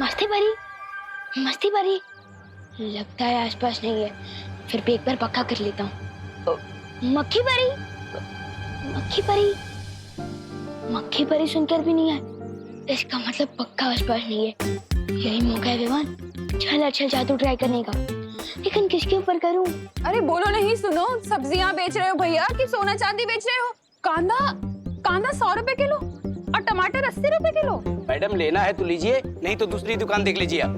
मस्ती भरी लगता है आसपास नहीं है, फिर भी एक बार पक्का कर लेता हूँ। मक्खी परी सुनकर भी नहीं है, इसका मतलब पक्का आसपास नहीं है। यही मौका है विवान, चल अच्छा जादू ट्राई करने का, लेकिन किसके ऊपर करूँ? अरे बोलो नहीं, सुनो, सब्जियां बेच रहे हो भैया कि सोना चांदी बेच रहे हो? कांदा 100 रुपए किलो और टमाटर 80 रुपए किलो। मैडम लेना है तो लीजिए, नहीं तो दूसरी दुकान देख लीजिए आप।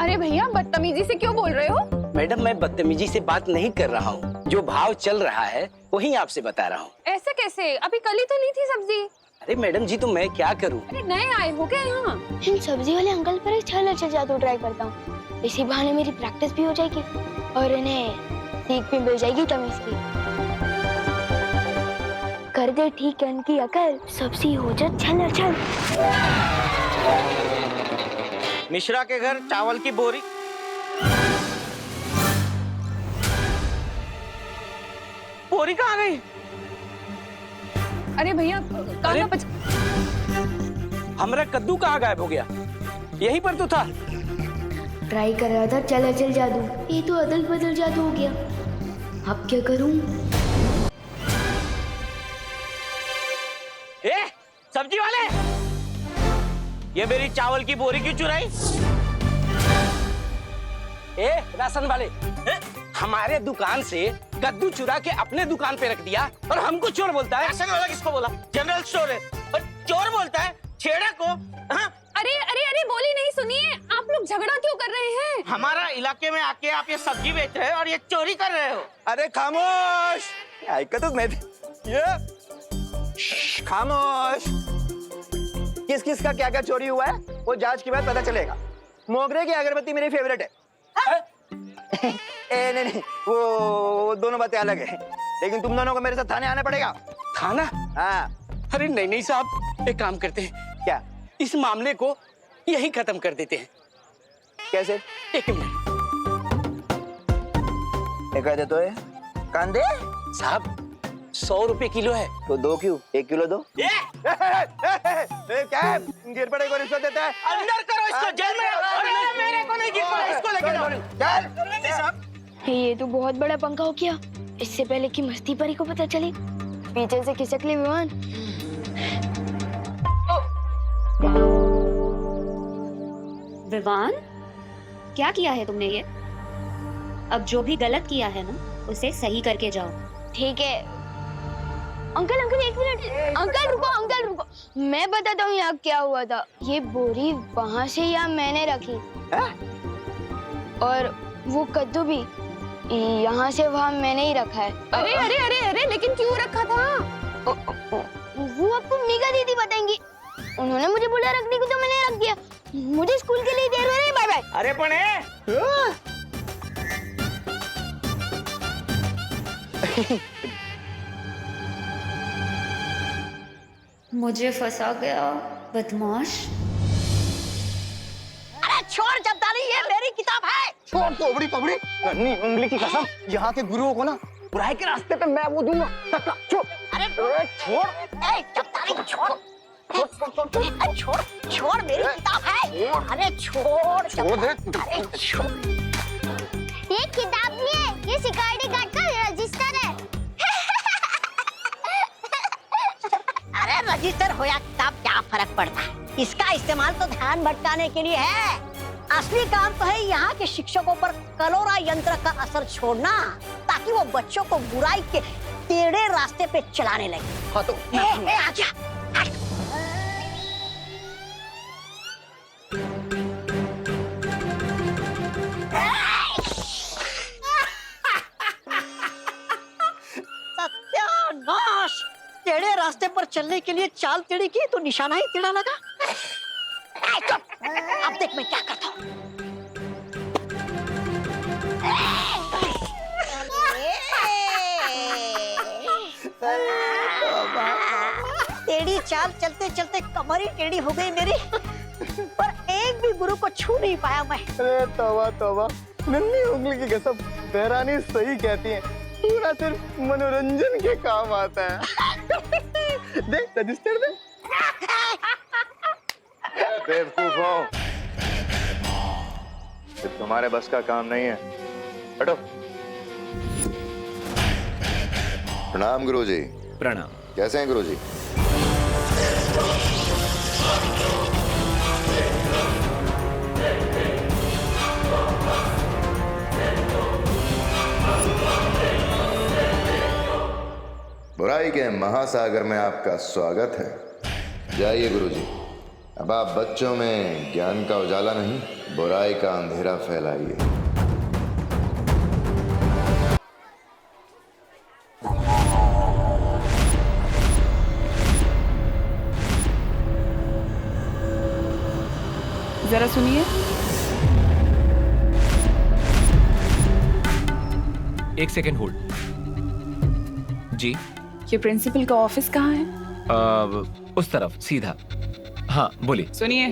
अरे भैया बदतमीजी से क्यों बोल रहे हो? मैडम मैं बदतमीजी से बात नहीं कर रहा हूँ, जो भाव चल रहा है वही आपसे बता रहा हूँ। ऐसे कैसे? अभी कल ही तो ली थी सब्जी। अरे मैडम जी तो मैं क्या करूँ? अरे नए आए हो क्या यहाँ? इन सब्जी वाले अंकल पर एक चल अच्छा जादू ट्राई करता हूँ, इसी बहाने मेरी प्रैक्टिस भी हो जाएगी और इन्हें सीख भी मिल जाएगी तमीज की। कर दे ठीक है इनकी अकल, सब्जी हो जा छल छल। मिश्रा के घर चावल की बोरी। बोरी कहाँ गई? अरे भैया हमारा कद्दू कहाँ गायब हो गया? यहीं पर तो था। ट्राई कर रहा था चल अचल जादू, ये तो अदल बदल जादू हो गया। अब क्या करूं? सब्जी वाले, ये मेरी चावल की बोरी क्यों चुराई? राशन वाले, हमारे दुकान से कद्दू चुरा के अपने दुकान पे रख दिया और हमको चोर बोलता है। राशन वाला किसको बोला? जनरल स्टोर है और चोर बोलता है छेड़ा को। हाँ? अरे बोली नहीं, सुनिए, आप लोग झगड़ा क्यों कर रहे हैं? हमारा इलाके में आके आप ये सब्जी बेच रहे हो और ये चोरी कर रहे हो। अरे खामोश, खामोश। किस किस का क्या क्या चोरी हुआ है वो जांच के बाद पता चलेगा। मोगरे की अगरबत्ती मेरी फेवरेट है। नहीं, वो दोनों बातें अलग है, लेकिन तुम दोनों को मेरे साथ थाने आना पड़ेगा। थाना? हाँ। अरे नहीं साहब, एक काम करते हैं, क्या? इस मामले को यहीं खत्म कर देते हैं। कैसे? एक मिनट कहते तो है कांदे साहब, 100 रुपए किलो है तो 2 क्यों? 1 किलो दो। क्या गिर पड़े को रिश्वत देता है? अंदर करो इसको, जेल में। अरे मेरे को नहीं गिर पड़ा, इसको लेके जाओ। ये तो बहुत बड़ा पंखा हो गया। इससे पहले कि मस्ती परी को पता चले, पीछे से खिसक ले विमान। विवान, क्या किया है तुमने ये? अब जो भी गलत किया है ना, उसे सही करके जाओ। ठीक है अंकल, एक मिनट। अंकल रुको, मैं बताता हूँ यहाँ क्या हुआ था। ये बोरी वहाँ से यहाँ मैंने रखी और वो कद्दू भी यहाँ से वहाँ मैंने ही रखा है। अरे लेकिन क्यों रखा था? वो आपको मीगा दीदी बताएंगी। उन्होंने मुझे बोला रखने को तो मैंने रख दिया। मुझे स्कूल के लिए देर हो रही है, बाय बाय। अरे पणे मुझे फंसा गया बदमाश। अरे छोड़ जब्दारी, ये मेरी किताब है। छोड़ तोबड़ी पबड़ी, नन्ही उंगली की कसम, यहाँ के गुरुओं को ना बुराई के रास्ते पे मैं वो दूंगा। छोड़। अरे छोड़, जब्दारी छोड़। छोड़ मेरी किताब है। अरे छोड़ दे। अरे छोड़। ये किताब नहीं है, ये सिक्योरिटी गार्ड का रजिस्टर है। अरे रजिस्टर हो या किताब, क्या फर्क पड़ता है? इसका इस्तेमाल तो ध्यान भटकाने के लिए है। असली काम तो है यहाँ के शिक्षकों पर कलोरा यंत्र का असर छोड़ना, ताकि वो बच्चों को बुराई के टेढ़े रास्ते पे चलाने लगे। हाँ तो आजा। सत्यानाश! टेढ़े रास्ते पर चलने के लिए चाल टेढ़ी की तो निशाना ही टेढ़ा लगा। अब देख मैं क्या करता हूँ। टेढ़ी चाल चलते चलते कमर ही टेढ़ी हो गई मेरी, पर एक भी गुरु को छू नहीं पाया मैं। अरे तौबा, नन्ही उंगली की कसम, देहरानी सही कहती है, तू ना सिर्फ मनोरंजन के काम आता है। देख रजिस्टर दे। बेवकूफ हो, ये तुम्हारे बस का काम नहीं है। हटो। प्रणाम गुरुजी। प्रणाम। कैसे हैं गुरुजी? बुराई के महासागर में आपका स्वागत है। जाइए गुरुजी, अब आप बच्चों में ज्ञान का उजाला नहीं, बुराई का अंधेरा फैलाइए। जरा सुनिए। एक सेकेंड होल्ड। जी ये प्रिंसिपल का ऑफिस कहाँ है? उस तरफ सीधा। हाँ बोलिए। सुनिए,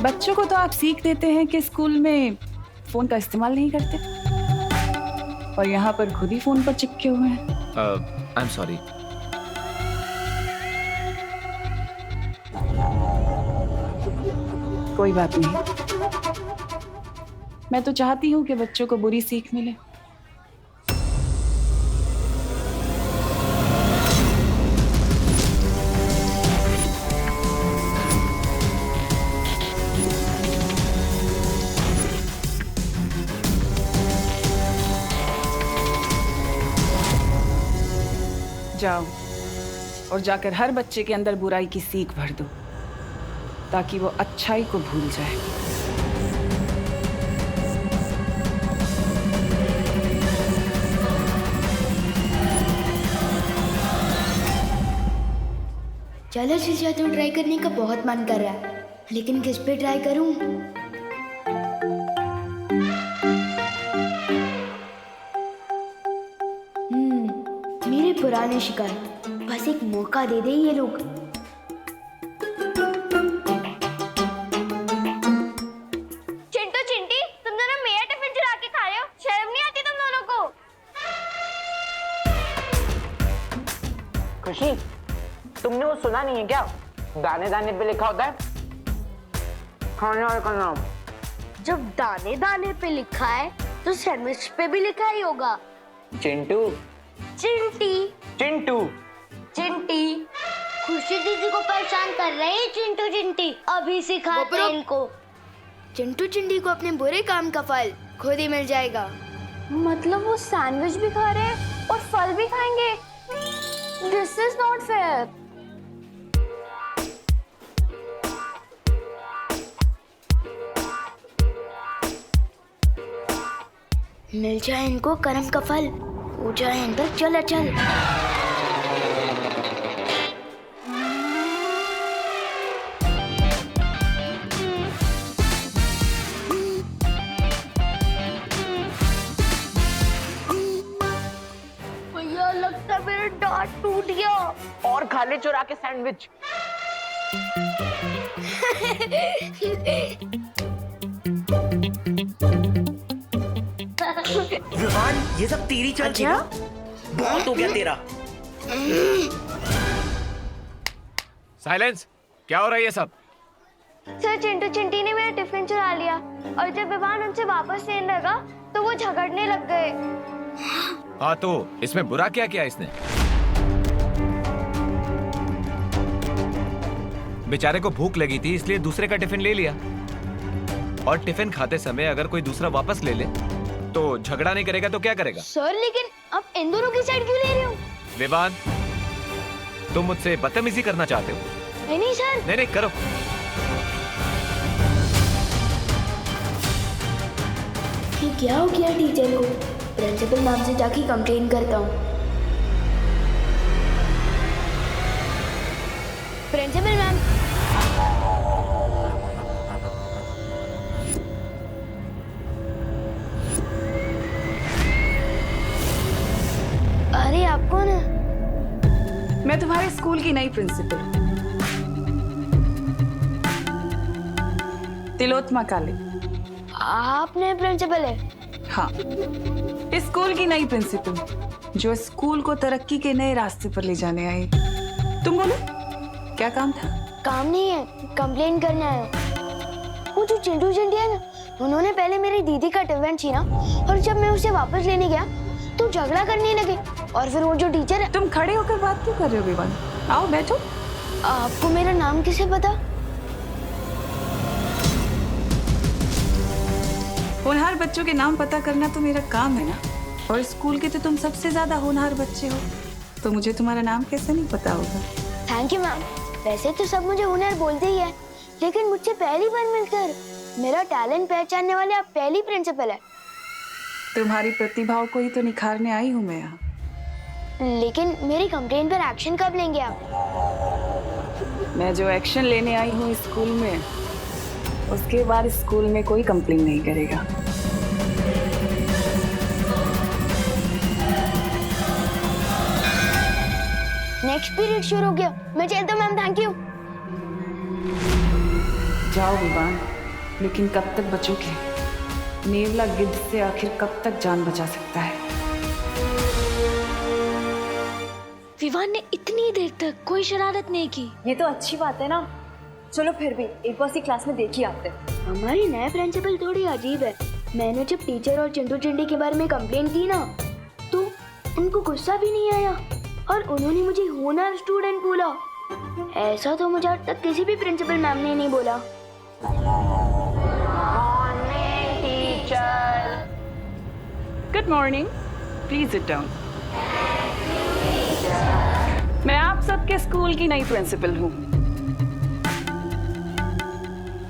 बच्चों को तो आप सीख देते हैं कि स्कूल में फोन का इस्तेमाल नहीं करते, और यहाँ पर खुद ही फोन पर चिपके हुए हैं। I am sorry. कोई बात नहीं, मैं तो चाहती हूँ कि बच्चों को बुरी सीख मिले। जाओ और जाकर हर बच्चे के अंदर बुराई की सीख भर दो, ताकि वो अच्छाई को भूल जाए। चलो शीशा तो ट्राई करने का बहुत मन कर रहा है, लेकिन किस पे ट्राई करूं? मेरे पुराने शिकार, बस एक मौका दे दे ये लोग। चिंटू चिंटी, तुम दोनों मेरा टिफिन चुरा के खा रहे हो, शर्म नहीं आती तुम दोनों को? खुशी, तुमने वो सुना नहीं है क्या? दाने दाने पे लिखा होता है खाने वाले का नाम। जब दाने दाने पे लिखा है तो सैंडविच पे भी लिखा ही होगा। चिंटू। चिंटी। चिंटू। चिंटी। खुशी दीदी को परेशान कर रहे हैं चिंटू चिंटी, अभी सिखाते हैं इनको। चिंटू चिंटी को अपने बुरे काम का फल खुद ही मिल जाएगा। मतलब वो सैंडविच भी खा रहे हैं और फल भी खाएंगे? This is not fair. मिल जाए इनको कर्म का फल, हो जाए अंदर चल चल। भैया लगता है मेरा दांत टूट गया। और खा ले चुरा के सैंडविच। विवान, ये सब तेरी चाल थी ना? बहुत हो गया तेरा। साइलेंस। क्या हो रहा है ये सब? सर, चिंटू चिंटी ने मेरा टिफिन चुरा लिया, और जब विवान उनसे वापस लेने लगा तो वो झगड़ने लग गए। हाँ तो इसमें बुरा क्या किया इसने? बेचारे को भूख लगी थी इसलिए दूसरे का टिफिन ले लिया, और टिफिन खाते समय अगर कोई दूसरा वापस ले ले तो झगड़ा नहीं करेगा तो क्या करेगा? सर लेकिन आप इन दोनों की साइड क्यों ले रहे हो? विवान, तुम मुझसे बदतमीजी करना चाहते हो? नहीं सर। नहीं करो। ये क्या हो गया टीचर को? प्रिंसिपल मैम से जाके कंप्लेन करता हूँ। Principal ma'am. अरे आप कौन है? मैं तुम्हारे स्कूल की नई प्रिंसिपल, तिलोत्तमा काले। आप नए प्रिंसिपल है? हाँ, इस स्कूल की नई प्रिंसिपल जो स्कूल को तरक्की के नए रास्ते पर ले जाने आई। तुम बोलो, क्या काम था? काम नहीं है, कंप्लेन करने आया हूँ। वो जो चिंटू चिंटी है ना, उन्होंने पहले मेरी दीदी का टिफिन छीना और जब मैं उसे वापस लेने गया तो झगड़ा करने लगे। और फिर वो जो टीचर है। तुम खड़े होकर बात क्यों कर रहे हो विवान? आओ बैठो। आपको मेरा नाम कैसे पता? होनहार बच्चों के नाम पता करना तो मेरा काम है ना, और स्कूल के तो तुम सबसे ज्यादा होनहार बच्चे हो, तो मुझे तुम्हारा नाम कैसे नहीं पता होगा? Thank you ma'am. वैसे तो सब मुझे हुनर बोलते ही है, लेकिन मुझसे पहली बार मिलकर मेरा टैलेंट पहचानने वाले आप पहली प्रिंसिपल है। तुम्हारी प्रतिभाओं को ही तो निखारने आई हूँ मैं यहाँ। लेकिन मेरी कंप्लेन पर एक्शन कब लेंगे आप? मैं जो एक्शन लेने आई हूँ स्कूल में, उसके बाद स्कूल में कोई कंप्लेन नहीं करेगा। नेक्स्ट पीरियड शुरू हो गया, मैं चलता हूँ मैम। Thank you. जाओ विवान, लेकिन कब तक बचोगे? नेवला गिद्ध से आखिर कब तक जान बचा सकता है? विवान ने इतनी देर तक कोई शरारत नहीं की। ये तो अच्छी बात है ना। चलो फिर भी एक बार सी क्लास में देख ही आते। हमारी नए प्रिंसिपल थोड़ी अजीब है। मैंने जब टीचर और चिंटू चिंटी के बारे में कंप्लेन की ना, तो उनको गुस्सा भी नहीं आया और उन्होंने मुझे होनहार स्टूडेंट बोला। ऐसा तो मुझे आज तक किसी भी प्रिंसिपल मैम ने नहीं बोला। Good morning, please sit down. मैं आप सबके स्कूल की नई प्रिंसिपल हूँ,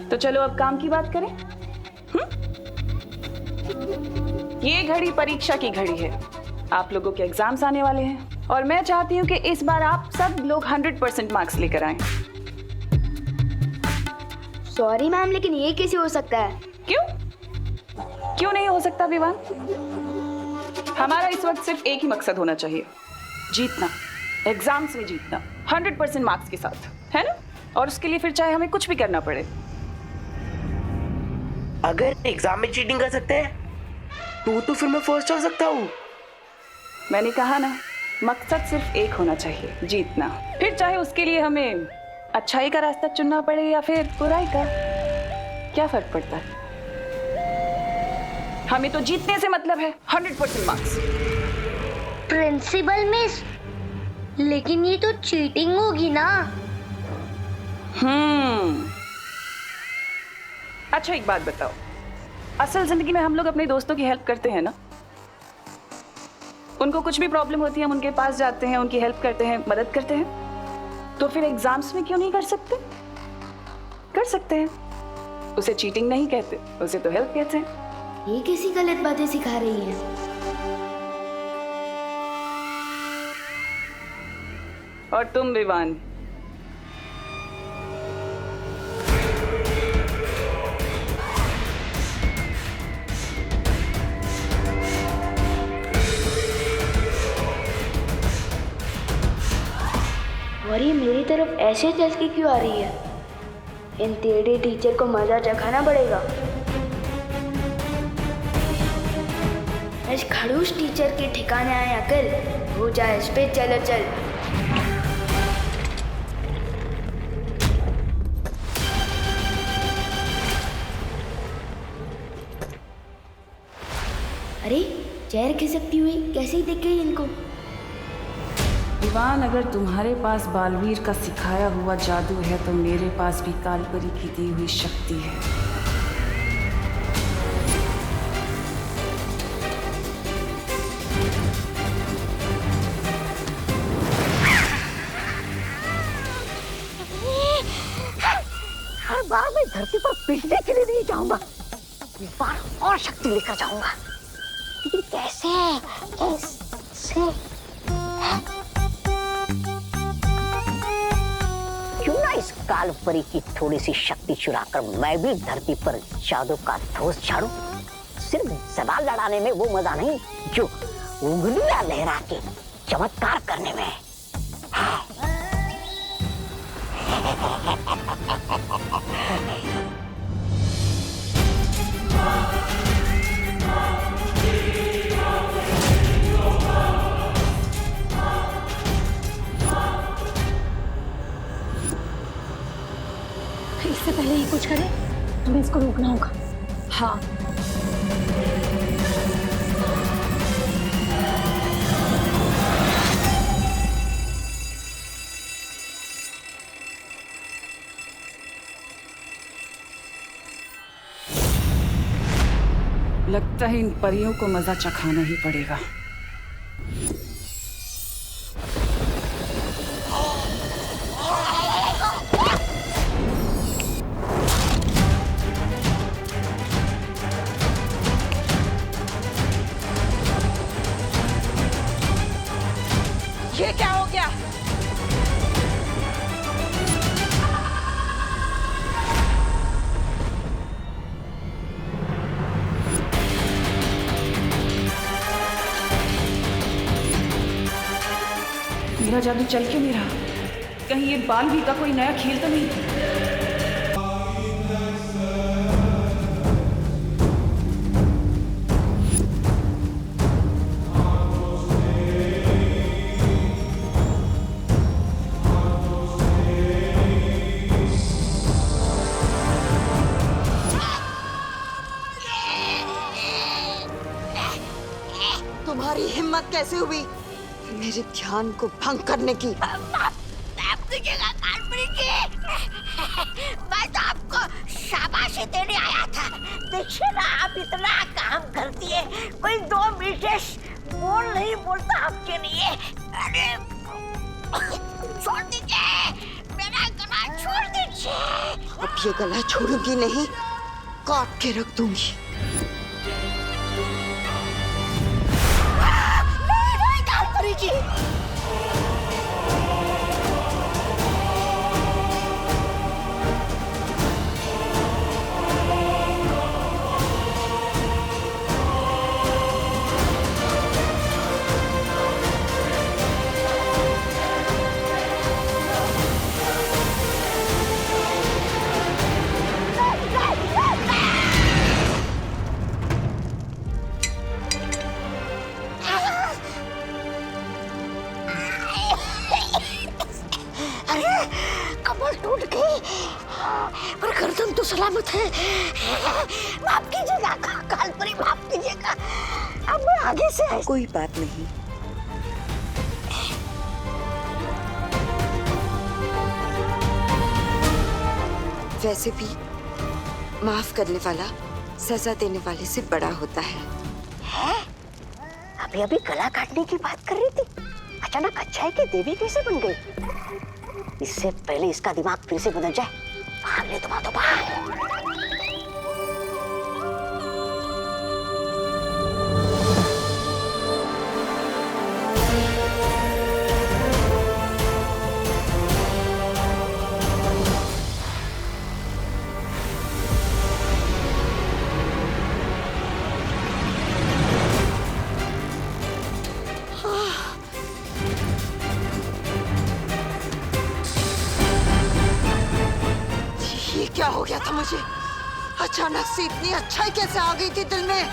तो चलो अब काम की बात करें। ये घड़ी परीक्षा की घड़ी है। आप लोगों के एग्जाम्स आने वाले हैं और मैं चाहती हूँ कि इस बार आप सब लोग 100% मार्क्स लेकर आएं। सॉरी मैम, लेकिन ये कैसे हो सकता है? क्यों नहीं हो सकता विवान? हमारा इस वक्त सिर्फ एक ही मकसद होना चाहिए, जीतना, एग्जाम्स में जीतना 100% मार्क्स के साथ, है ना? और उसके लिए फिर चाहे हमें कुछ भी करना पड़े। अगर एग्जाम में चीटिंग कर सकते हैं तो फिर मैं फर्स्ट हो सकता हूँ। मैंने कहा ना, मकसद सिर्फ एक होना चाहिए, जीतना। फिर चाहे उसके लिए हमें अच्छाई का रास्ता चुनना पड़े या फिर बुराई का, क्या फर्क पड़ता है? हमें तो जीतने से मतलब है, 100% मार्क्स। प्रिंसिपल मिस, लेकिन ये तो चीटिंग होगी ना। अच्छा एक बात बताओ, असल जिंदगी में हम लोग अपने दोस्तों की हेल्प करते हैं ना? उनको कुछ भी प्रॉब्लम होती है हम उनके पास जाते हैं, उनकी हेल्प करते हैं, मदद करते हैं। तो फिर एग्जाम्स में क्यों नहीं कर सकते? कर सकते हैं। उसे चीटिंग नहीं कहते, उसे तो हेल्प कहते हैं। ये कैसी गलत बातें सिखा रही है? और तुम विवान, और ये मेरी तरफ ऐसे चल के क्यों आ रही है? इन टेढ़े टीचर को मजा चखाना पड़ेगा। इस खड़ूस टीचर के ठिकाने आए अकल, हो जाए इस पे चलो चल। अरे चेयर खिसकती हुई कैसे दिख गई इनको? विवान, अगर तुम्हारे पास बालवीर का सिखाया हुआ जादू है तो मेरे पास भी कालपरी की दी हुई शक्ति है। हर बार मैं धरती पर पिटने के लिए नहीं जाऊंगा, इस बार और शक्ति लेकर जाऊंगा। लेकिन कैसे? क्यों ना इस कालपरी की थोड़ी सी शक्ति चुराकर मैं भी धरती पर जादू का धोस झाड़ू। सिर्फ सवाल लड़ाने में वो मजा नहीं जो उंगलियां लहरा के चमत्कार करने में। कुछ करें, हमें इसको रोकना होगा। हाँ, लगता है इन परियों को मजा चखाना ही पड़ेगा। ये क्या हो गया? मेरा जादू चल क्यों नहीं रहा? कहीं ये बालवीर का कोई नया खेल तो नहीं? तुम्हारी हिम्मत कैसे हुई मेरे ध्यान को भंग करने की? मैं तो आपको शाबाशी देने आया था। देखिए ना, आप इतना काम करती है, कोई 2 विशेष बोल नहीं बोलता आपके लिए। अरे छोड़ दीजिए, मेरा गला छोड़ दीजिए। अब ये गला छोड़ूंगी नहीं, काट के रख दूंगी। नहीं कालपुरी जी, कमर टूट गई, पर गर्दन तो सलामत है। माफ कीजिएगा कालपुरी, माफ कीजिएगा। अब मैं आगे से कोई बात नहीं। वैसे भी माफ करने वाला सजा देने वाले से बड़ा होता है। अभी अभी गला काटने की बात कर रही थी, अचानक अच्छाई की देवी कैसे बन गई? इससे पहले इसका दिमाग फिर से बदल जाए, भाग ले तुम, तो भाग। क्या हो गया था मुझे? अचानक से इतनी अच्छाई कैसे आ गई थी दिल में?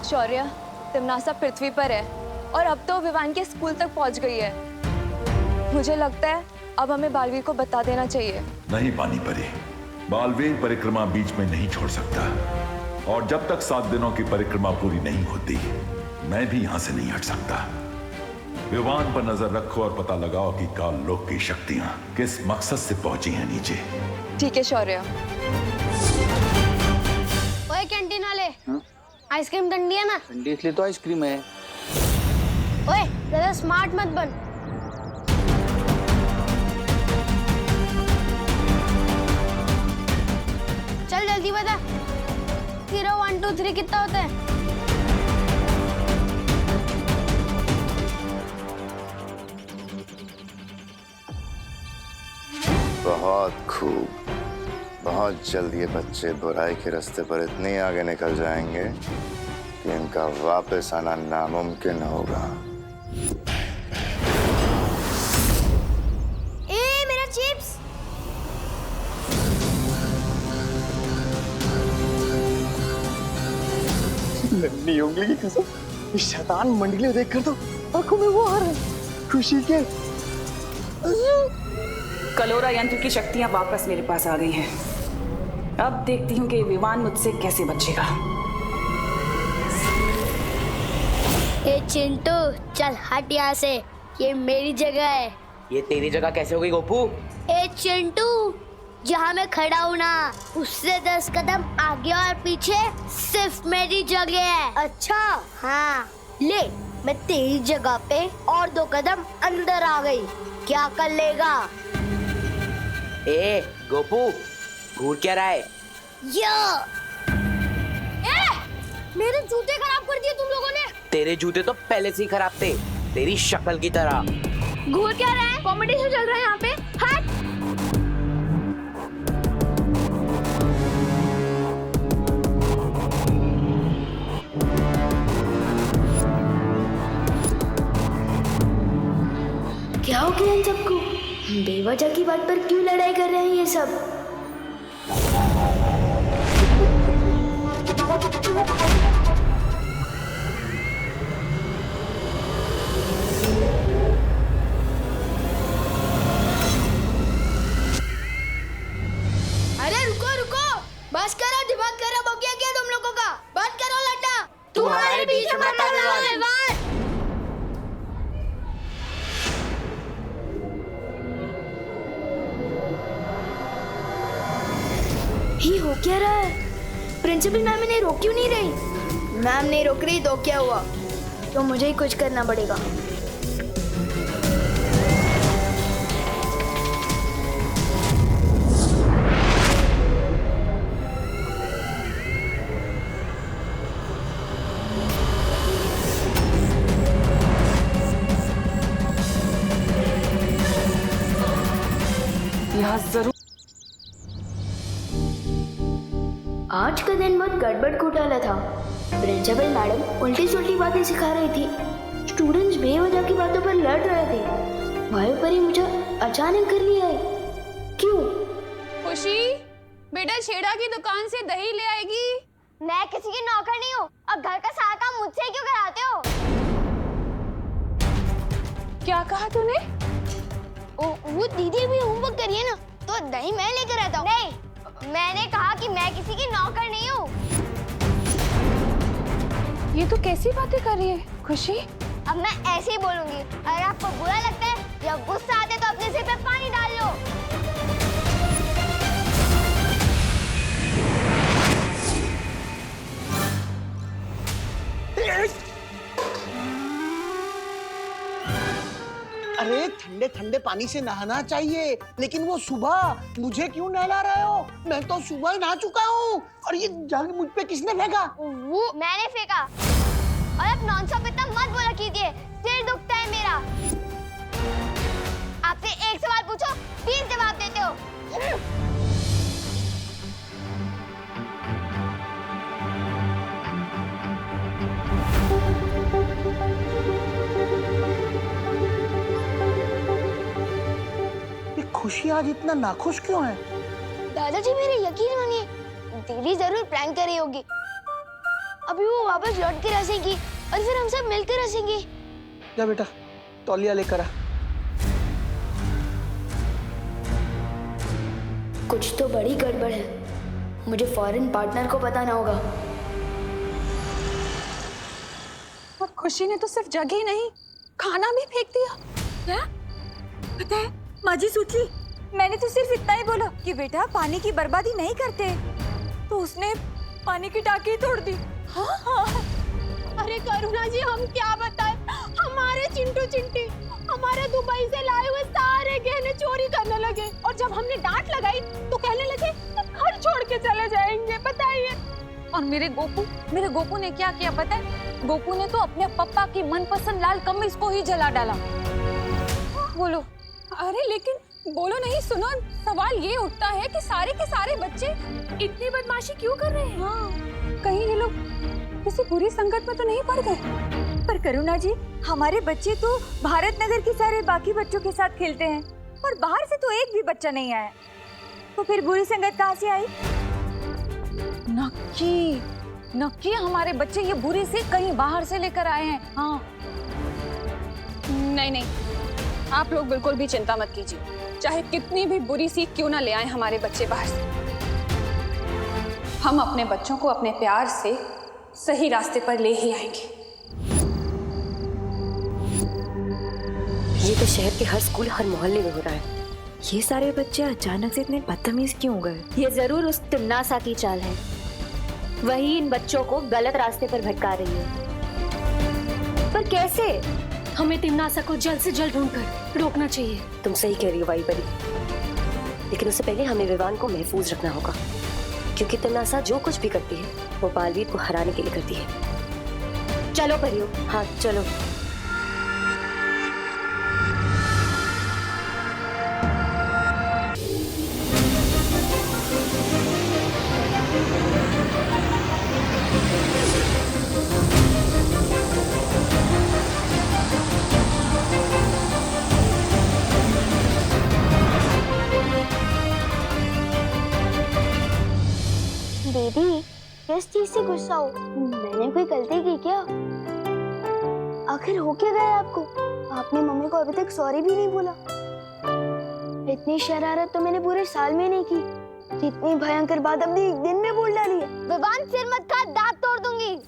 शौर्य, तिमनासा पृथ्वी पर है और अब तो विवान के स्कूल तक पहुंच गई है। मुझे लगता है अब हमें बालवीर को बता देना चाहिए। नहीं पानी परी, बालवीर परिक्रमा बीच में नहीं छोड़ सकता, और जब तक 7 दिनों की परिक्रमा पूरी नहीं होती मैं भी यहां से नहीं हट सकता। विवान पर नजर रखो और पता लगाओ कि काल लोक की शक्तियां किस मकसद से पहुंची हैं नीचे। ठीक है शौर्य। ओए कैंटीन वाले, आइसक्रीम ठंडी है ना? ठंडी इसलिए तो आइसक्रीम है। ओए ज्यादा स्मार्ट मत बन। चल जल्दी बता, 0 1 2 3 कितना होता है? बहुत खूब। बहुत जल्द ये बच्चे बुराई के रास्ते पर इतने आगे निकल जाएंगे कि इनका वापस आना नामुमकिन होगा। मेरा चिप्स। नन्ही उंगली की कसम, इस शैतान मंडली को देखकर तो आंखों में वो आ रहा है खुशी के। कलोरा यंत्र की शक्तियां वापस मेरे पास आ गई हैं। अब देखती हूँ कि विवान मुझसे कैसे बचेगा। ए चिंटू चल हट यहाँ से, ये मेरी जगह है। ये तेरी जगह कैसे हो गई गोपू? ए चिंटू, जहाँ मैं खड़ा हूँ ना उससे 10 कदम आगे और पीछे सिर्फ मेरी जगह है। अच्छा हाँ, ले मैं तेरी जगह पे और 2 कदम अंदर आ गई, क्या कर लेगा? ए गोपू, घूर क्या रहा है? मेरे जूते खराब कर दिए तुम लोगों ने। तेरे जूते तो पहले से ही खराब थे, तेरी शक्ल की तरह। घूर क्या रहा है? कॉम्पिटिशन चल रहा है यहाँ पे। हट! क्या हो गया इन सबको? बेवजह की बात पर क्यों लड़ाई कर रहे हैं ये सब? अरे रुको रुको, बस करो, दिमाग खराब हो गया क्या तुम लोगों का? बंद करो लड्डा, तुम्हारे बीच में मत आओ। ये हो क्या रहा है? प्रिंसिपल मैम इन्हें रोक क्यों नहीं रही? मैम नहीं रोक रही तो क्या हुआ? तो मुझे ही कुछ करना पड़ेगा। यहाँ जरूर। आज का दिन बहुत गड़बड़ घोटाला था। प्रिंसिपल मैडम उल्टी सुल्टी बातें सिखा रही थी, स्टूडेंट्स बेवजह की बातों पर लड़ रहे थे। वहीं पर ही मुझे अचानक कर लिया है। क्यों? खुशी बेटा छेड़ा की दुकान से दही ले आएगी। मैं किसी की नौकर नहीं हूँ, अब घर का सारा काम मुझसे क्यों कराते हो? क्या कहा तूने? वो दीदी भी होमवर्क करिए ना, तो दही मैं लेकर आता हूँ। नहीं, मैंने कहा कि मैं किसी की नौकर नहीं हूँ। ये तो कैसी बातें कर रही है खुशी? अब मैं ऐसे ही बोलूंगी। अगर आपको बुरा लगता है या गुस्सा आता है तो अपने सिर पे पानी डाल लो। अरे ठंडे ठंडे पानी से नहाना चाहिए, लेकिन वो सुबह मुझे क्यों नहला रहे हो? मैं तो सुबह ही नहा चुका हूँ। और ये जग मुझ पे किसने फेंका? वो मैंने फेंका। और अब नॉनस्टॉप इतना मत बोला कीजिए, सिर दुखता है मेरा। आपसे एक सवाल पूछो 20 जवाब देते हो। खुशी आज इतना नाखुश क्यों है? दादाजी मेरे यकीन मानिए, दीदी जरूर प्रैंक कर रही होगी। अभी वो वापस लौट के हंसेगी और फिर हम सब मिलकर हंसेंगे। जा बेटा तौलिया लेकर आ। कुछ तो बड़ी गड़बड़ है, मुझे फॉरेन पार्टनर को बताना होगा। और खुशी ने तो सिर्फ जगह नहीं, खाना भी फेंक दिया। क्या? पता है माँ जी सोची, मैंने तो सिर्फ इतना ही बोला कि बेटा पानी की बर्बादी नहीं करते, तो उसने पानी की टाकी ही तोड़ दी। हाँ हाँ। अरे करुणा जी हम क्या बताएं, हमारे चिंटू चिंटी हमारे दुबई से लाए हुए सारे गहने चोरी करने लगे और जब हमने डांट लगाई तो कहने लगे घर छोड़ के चले जाएंगे। बताइए। और मेरे गोपू ने क्या किया पता है? गोपू ने तो अपने पप्पा की मनपसंद लाल कमीज को ही जला डाला। बोलो। अरे लेकिन बोलो नहीं, सुनो, सवाल ये उठता है कि सारे के सारे बच्चे इतनी बदमाशी क्यों कर रहे हैं? हाँ, कहीं ये लोग किसी बुरी संकट में तो नहीं पड़ गए? पर करुणा जी हमारे बच्चे तो भारत नगर के सारे बाकी बच्चों के साथ खेलते हैं और बाहर से तो एक भी बच्चा नहीं आया, तो फिर बुरी संगत कहाँ से आई? नक्की नक्की हमारे बच्चे ये बुरी सी कहीं बाहर से लेकर आए हैं। हाँ नहीं नहीं, आप लोग बिल्कुल भी चिंता मत कीजिए, चाहे कितनी भी बुरी सीख क्यों ना ले आए हमारे बच्चे बाहर से, हम अपने बच्चों को अपने प्यार से सही रास्ते पर ले ही आएंगे। ये तो शहर के हर स्कूल, हर मोहल्ले में हो रहा है। ये सारे बच्चे अचानक से इतने बदतमीज क्यों हो गए? ये जरूर उस तिम्नासा की चाल है, वही इन बच्चों को गलत रास्ते पर भटका रही है। पर कैसे? हमें तिम्नासा को जल्द से जल्द ढूंढकर रोकना चाहिए। तुम सही कह रही हो वाई परी, लेकिन उससे पहले हमें विवान को महफूज रखना होगा, क्योंकि तिम्नासा जो कुछ भी करती है वो बालवीर को हराने के लिए करती है। चलो परियो। हाँ चलो। दीदी, किस चीज से गुस्सा हो? मैंने कोई गलती की क्या? आखिर हो क्या गया आपको? आपने मम्मी को अभी तक सॉरी भी नहीं बोला। इतनी शरारत तो मैंने पूरे साल में नहीं की, जितनी भयंकर बात अपने एक दिन में बोल डाली है। विवान, सिर मत खा, दांत तोड़ दूंगी।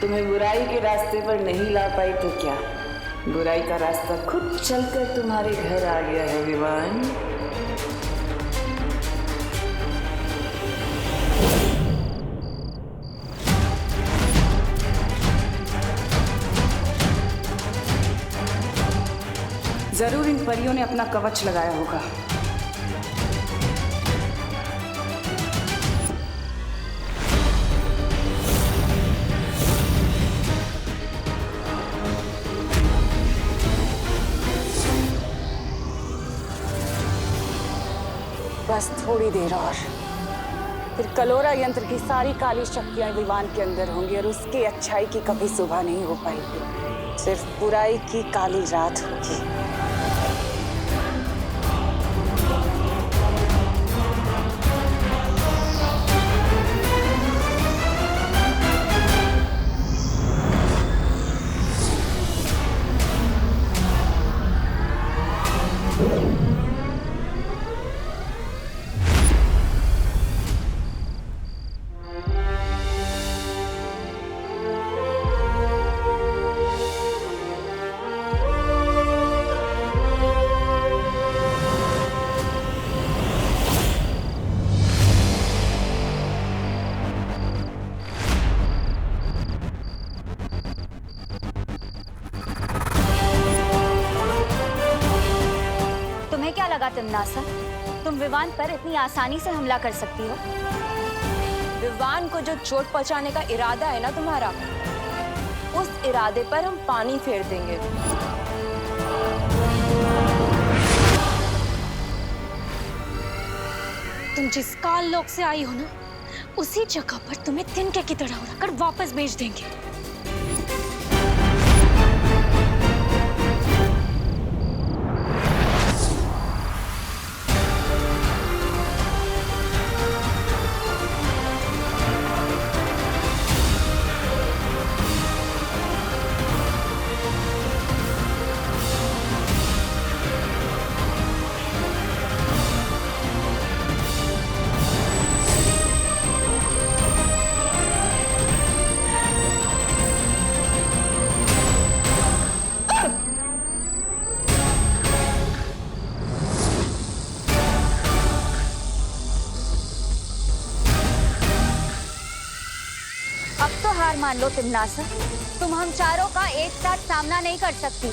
तुम्हें बुराई के रास्ते पर नहीं ला पाई तो क्या, बुराई का रास्ता खुद चलकर तुम्हारे घर आ गया है विवान। जरूर इन परियों ने अपना कवच लगाया होगा। बस थोड़ी देर और, फिर कलोरा यंत्र की सारी काली शक्तियां विवान के अंदर होंगी और उसकी अच्छाई की कभी सुबह नहीं हो पाएगी, सिर्फ बुराई की काली रात होगी। तिम्नासा, तुम विवान पर इतनी आसानी से हमला कर सकती हो? विवान को जो चोट पहुंचाने का इरादा है ना तुम्हारा, उस इरादे पर हम पानी फेर देंगे। तुम जिस काल लोक से आई हो ना, उसी जगह पर तुम्हें तिनके की तरह उड़ाकर वापस भेज देंगे। हार मान लो तिम्नासा, तुम हम चारों का एक साथ सामना नहीं कर सकती।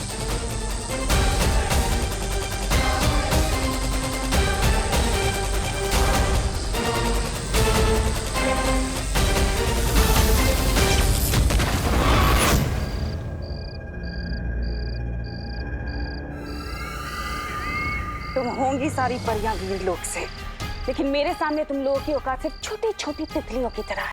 तुम होंगी सारी परियां वीर लोक से, लेकिन मेरे सामने तुम लोगों की औकात सिर्फ छोटी छोटी तितलियों की तरह है।